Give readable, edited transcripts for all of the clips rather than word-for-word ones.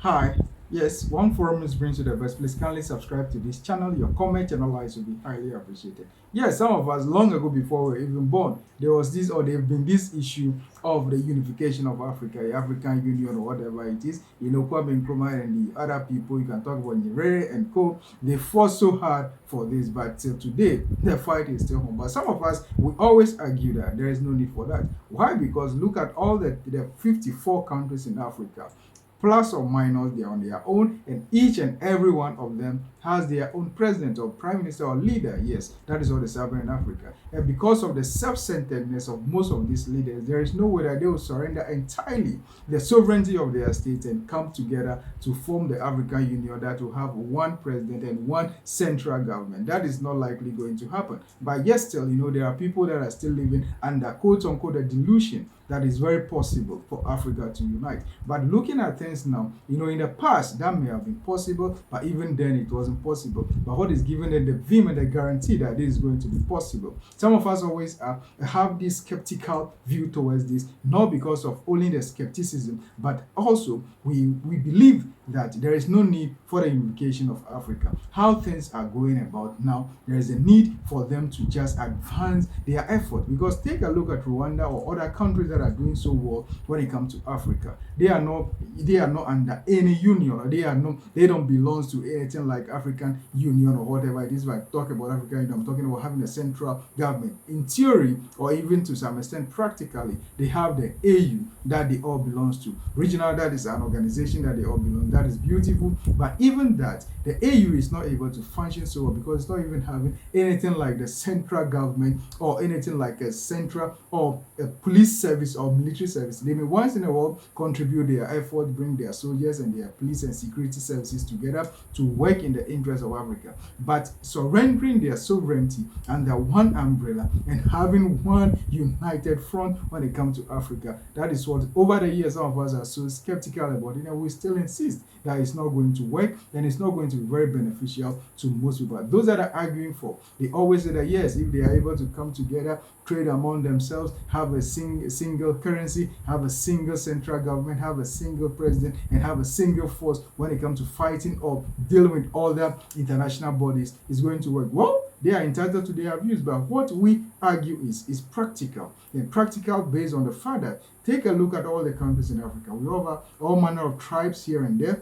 Hi, yes, one forum is brings you the best. Please kindly subscribe to this channel. Your comment and advice will be highly appreciated. Yes, some of us long ago before we were even born, there was this or there have been this issue of the unification of Africa, the African Union or whatever it is. Kwame Nkrumah and the other people, you can talk about Nyerere and co. They fought so hard for this, but till today, the fight is still on. But some of us, we always argue that there is no need for that. Why? Because look at all the 54 countries in Africa, plus or minus, they are on their own, and each and every one of them has their own president or prime minister or leader. Yes, that is what is happening in Africa. And because of the self-centeredness of most of these leaders, there is no way that they will surrender entirely the sovereignty of their state and come together to form the African Union that will have one president and one central government. That is not likely going to happen. But yet still, there are people that are still living under quote-unquote a delusion that is very possible for Africa to unite. But looking at things now, in the past, that may have been possible, but even then it wasn't possible. But what is giving them the vim and the guarantee that this is going to be possible? Some of us always have this skeptical view towards this, not because of only the skepticism, but also we believe that there is no need for the unification of Africa. How things are going about now, there is a need for them to just advance their effort. Because take a look at Rwanda or other countries that are doing so well when it comes to Africa. They are not under any union, or they don't belong to anything like African Union or whatever it is. If I talk about African Union, I'm talking about having a central government. In theory, or even to some extent practically, they have the AU that they all belongs to. Regional, that is an organization that they all belong. That is beautiful. But even that, the AU is not able to function so well because it's not even having anything like the central government or anything like a central or a police service or military service. They may once in a while contribute their effort, bring their soldiers and their police and security services together to work in the interest of Africa. But surrendering their sovereignty under one umbrella and having one united front when it comes to Africa, that is what over the years some of us are so skeptical about it, and we still insist that it's not going to work and it's not going to be very beneficial to most people. Those that are arguing for, they always say that yes, if they are able to come together, trade among themselves, have a single currency, have a single central government, have a single president, and have a single force when it comes to fighting or dealing with all the international bodies, is going to work. Well, they are entitled to their views, but what we argue is practical, and practical based on the fact that take a look at all the countries in Africa. We have all manner of tribes here and there.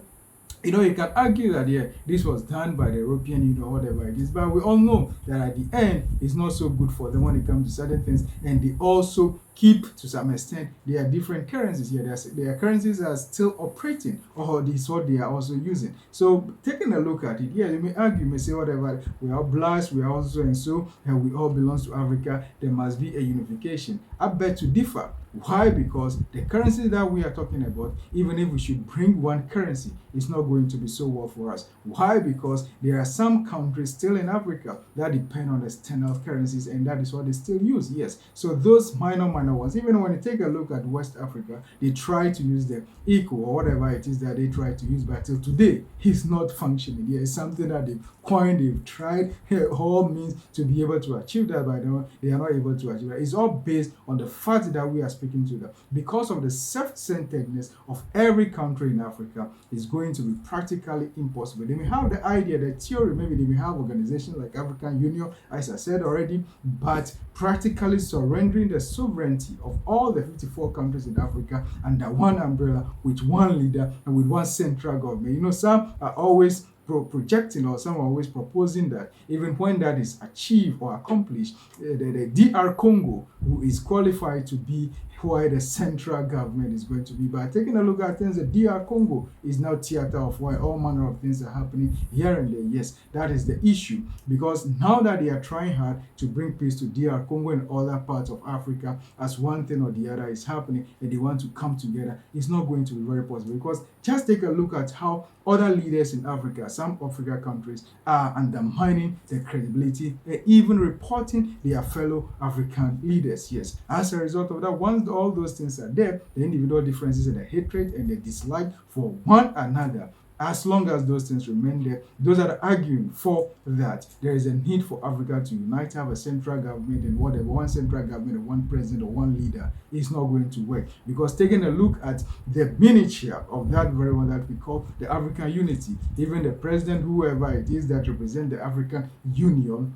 You can argue that this was done by the European Union or whatever it is, but we all know that at the end, it's not so good for them when it comes to certain things, and they also keep to some extent their different currencies here. Their currencies are still operating, or this is what they are also using. So taking a look at it, you may argue, you may say whatever, we are blessed, we are also and so, and we all belong to Africa, there must be a unification. I beg to differ. Why? Because the currency that we are talking about, even if we should bring one currency, it's not going to be so well for us. Why? Because there are some countries still in Africa that depend on external currencies, and that is what they still use. Yes. So those minor ones, even when you take a look at West Africa, they try to use the eco or whatever it is that they try to use, but till today, it's not functioning. There is something that they've coined, they've tried all means to be able to achieve that, but they are not able to achieve that. It's all based on the fact that we are speaking to them. Because of the self-centeredness of every country in Africa, is going to be practically impossible. They may have the idea, the theory, maybe they may have organizations like African Union, as I said already, but practically surrendering the sovereignty of all the 54 countries in Africa under one umbrella with one leader and with one central government. Some are always projecting, or some are always proposing that even when that is achieved or accomplished, the DR Congo, who is qualified to be where the central government is going to be. By taking a look at things, the DR Congo is now theater of why all manner of things are happening here and there. Yes, that is the issue, because now that they are trying hard to bring peace to DR Congo and other parts of Africa, as one thing or the other is happening and they want to come together, it's not going to be very possible. Because just take a look at how other leaders in Africa, some African countries, are undermining the credibility and even reporting their fellow African leaders. Yes, as a result of that, once all those things are there, the individual differences and the hatred and the dislike for one another As long as those things remain there, those that are arguing for that there is a need for Africa to unite, have a central government and whatever, one central government or one president or one leader, is not going to work. Because taking a look at the miniature of that very one that we call the African unity, even the president, whoever it is that represent the African Union,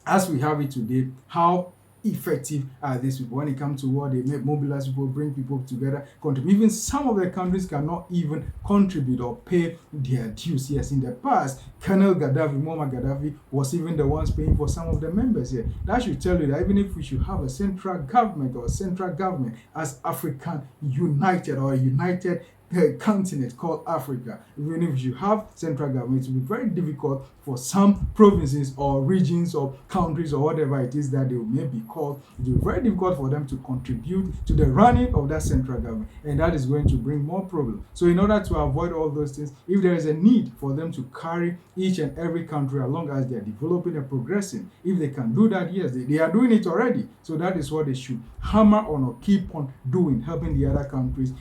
as we have it today, how effective are these people when it comes to what they make, mobilize people, bring people together, contribute. Even some of the countries cannot even contribute or pay their dues. Yes, in the past, Colonel Gaddafi, Muammar Gaddafi, was even the ones paying for some of the members here. That should tell you that even if we should have a central government or a central government as African United or a united continent called Africa, even if you have central government, it will be very difficult for some provinces or regions or countries or whatever it is that they may be called. It will be very difficult for them to contribute to the running of that central government, and that is going to bring more problems. So in order to avoid all those things, if there is a need for them to carry each and every country along as they are developing and progressing, if they can do that, yes, they are doing it already. So that is what they should hammer on or keep on doing, helping the other countries,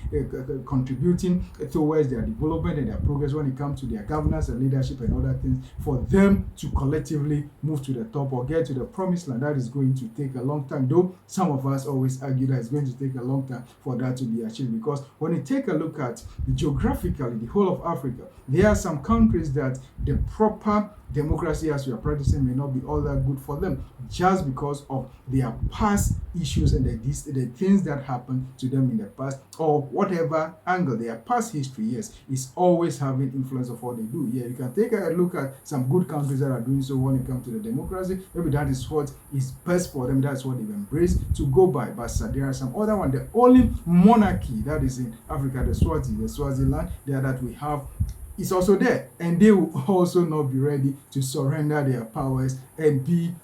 contributing towards their development and their progress when it comes to their governance and leadership and other things, for them to collectively move to the top or get to the promised land. That is going to take a long time, though some of us always argue that it's going to take a long time for that to be achieved, because when you take a look at geographically the whole of Africa, there are some countries that the proper democracy as we are practicing may not be all that good for them, just because of their past issues and the things that happened to them in the past, or whatever angle their past history, yes, is always having influence of what they do. Yeah, you can take a look at some good countries that are doing so when it comes to the democracy. Maybe that is what is best for them, that's what they've embraced to go by. But there are some other one, the only monarchy that is in Africa, the Swaziland there that we have, is also there, and they will also not be ready to surrender their powers and be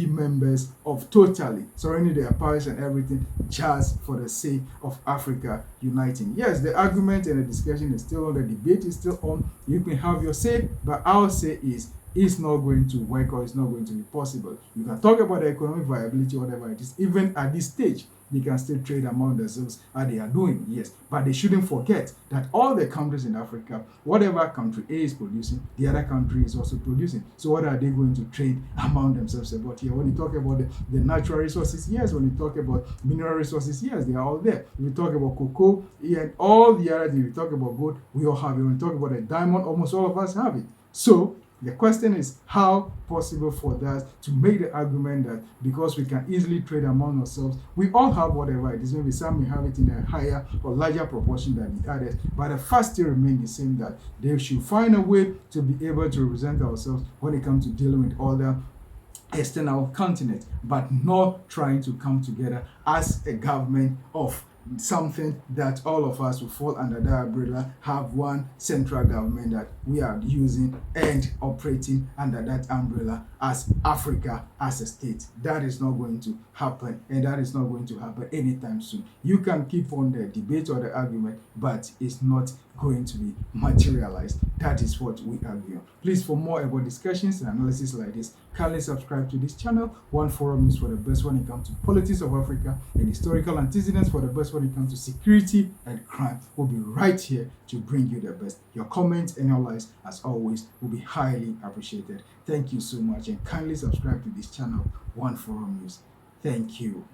members of totally surrendering their powers and everything just for the sake of Africa uniting. Yes, the argument and the discussion is still on, the debate is still on. You can have your say, but our say is it's not going to work, or it's not going to be possible. You can talk about the economic viability, whatever it is. Even at this stage, they can still trade among themselves as they are doing, yes. But they shouldn't forget that all the countries in Africa, whatever country A is producing, the other country is also producing. So what are they going to trade among themselves about here? When you talk about the natural resources, yes. When you talk about mineral resources, yes, they are all there. If you talk about cocoa, and all the other things, we talk about gold, we all have it. When you talk about a diamond, almost all of us have it. So the question is how possible for that to make the argument that because we can easily trade among ourselves, we all have whatever it is. Maybe some may have it in a higher or larger proportion than the others, but the fact still remains the same, that they should find a way to be able to represent ourselves when it comes to dealing with other external continents, but not trying to come together as a government of something that all of us will fall under that umbrella, have one central government that we are using and operating under that umbrella as Africa as a state. That is not going to happen, and that is not going to happen anytime soon. You can keep on the debate or the argument, but it's not going to be materialized. That is what we argue. Please, for more about discussions and analysis like this, kindly subscribe to this channel. One Forum is for the best when it comes to politics of Africa, and historical antecedents for the best when it comes to security and crime. We'll be right here to bring you the best. Your comments and your likes, as always, will be highly appreciated. Thank you so much, and kindly subscribe to this channel, One Forum News. Thank you.